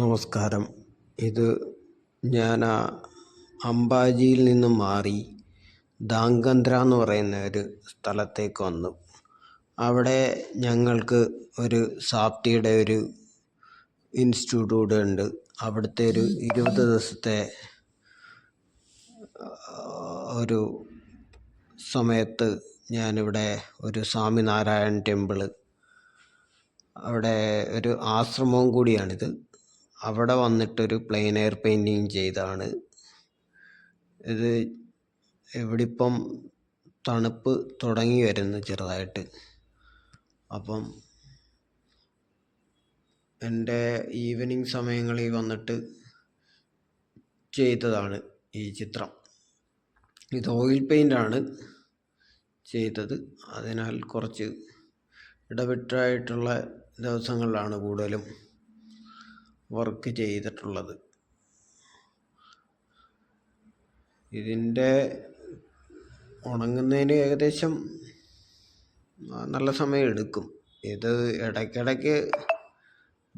നമസ്കാരം. ഇത് ഞാൻ അംബാജിയിൽ നിന്നും മാറി ധാംഗധ്ര എന്ന് പറയുന്ന ഒരു സ്ഥലത്തേക്ക് വന്നു. അവിടെ ഞങ്ങൾക്ക് ഒരു സാപ്റ്റിയുടെ ഒരു ഇൻസ്റ്റിറ്റ്യൂട്ട് കൂടെ ഉണ്ട്. അവിടുത്തെ ഒരു 20 ദിവസത്തെ ഒരു സമയത്ത് ഞാനിവിടെ ഒരു സ്വാമിനാരായൺ ടെമ്പിള്, അവിടെ ഒരു ആശ്രമവും കൂടിയാണിത്. അവിടെ വന്നിട്ടൊരു പ്ലെയിൻ എയർ പെയിൻറ്റിങ് ചെയ്താണ്. ഇത് ഇവിടെ ഇപ്പം തണുപ്പ് തുടങ്ങി വരുന്നു ചെറുതായിട്ട്. അപ്പം എൻ്റെ ഈവനിങ് സമയങ്ങളിൽ വന്നിട്ട് ചെയ്തതാണ് ഈ ചിത്രം. ഇത് ഓയിൽ പെയിൻ്റാണ് ചെയ്തത്. അതിനാൽ കുറച്ച് ഇടവിട്ടായിട്ടുള്ള ദിവസങ്ങളിലാണ് കൂടുതലും വർക്ക് ചെയ്തിട്ടുള്ളത്. ഇതിൻ്റെ ഉണങ്ങുന്നതിന് ഏകദേശം നല്ല സമയം എടുക്കും. ഇത് ഇടയ്ക്കിടയ്ക്ക്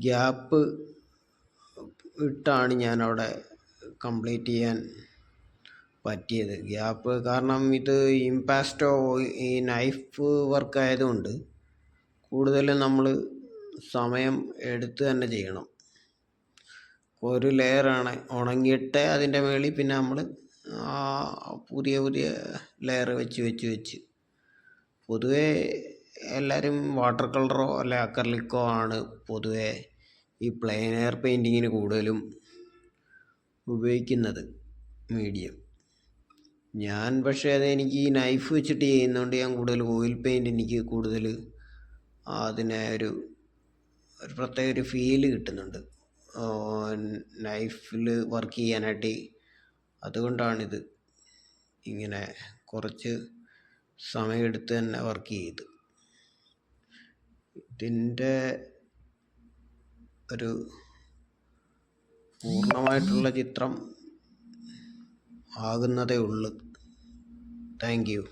ഗ്യാപ്പ് ഇട്ടാണ് ഞാനവിടെ കംപ്ലീറ്റ് ചെയ്യാൻ പറ്റിയത്. ഗ്യാപ്പ് കാരണം ഇത് ഇംപാസ്റ്റോ ഈ നൈഫ് വർക്ക് ആയതുകൊണ്ട് കൂടുതലും നമ്മൾ സമയം എടുത്ത് തന്നെ ചെയ്യണം. ഒരു ലെയറാണ് ഉണങ്ങിയിട്ട് അതിൻ്റെ മേളിൽ പിന്നെ നമ്മൾ പുതിയ ലെയർ വെച്ച് പൊതുവേ എല്ലാവരും വാട്ടർ കളറോ അല്ലെ അക്രലിക്കോ ആണ് പൊതുവേ ഈ പ്ലെയിൻ എയർ പെയിൻറ്റിങ്ങിന് കൂടുതലും ഉപയോഗിക്കുന്നത് മീഡിയം. ഞാൻ പക്ഷേ എനിക്ക് ഈ നൈഫ് വെച്ചിട്ട് ചെയ്യുന്നതുകൊണ്ട് ഞാൻ കൂടുതൽ ഓയിൽ പെയിൻറ്റ് എനിക്ക് കൂടുതൽ അതിനെ ഒരു പ്രത്യേക ഒരു ഫീല് കിട്ടുന്നുണ്ട് നൈഫിൽ വർക്ക് ചെയ്യാനായിട്ട്. അതുകൊണ്ടാണിത് ഇങ്ങനെ കുറച്ച് സമയമെടുത്ത് തന്നെ വർക്ക് ചെയ്ത്. ഇതിൻ്റെ ഒരു പൂർണ്ണമായിട്ടുള്ള ചിത്രം ആകുന്നതേ ഉള്ളൂ. Thank you.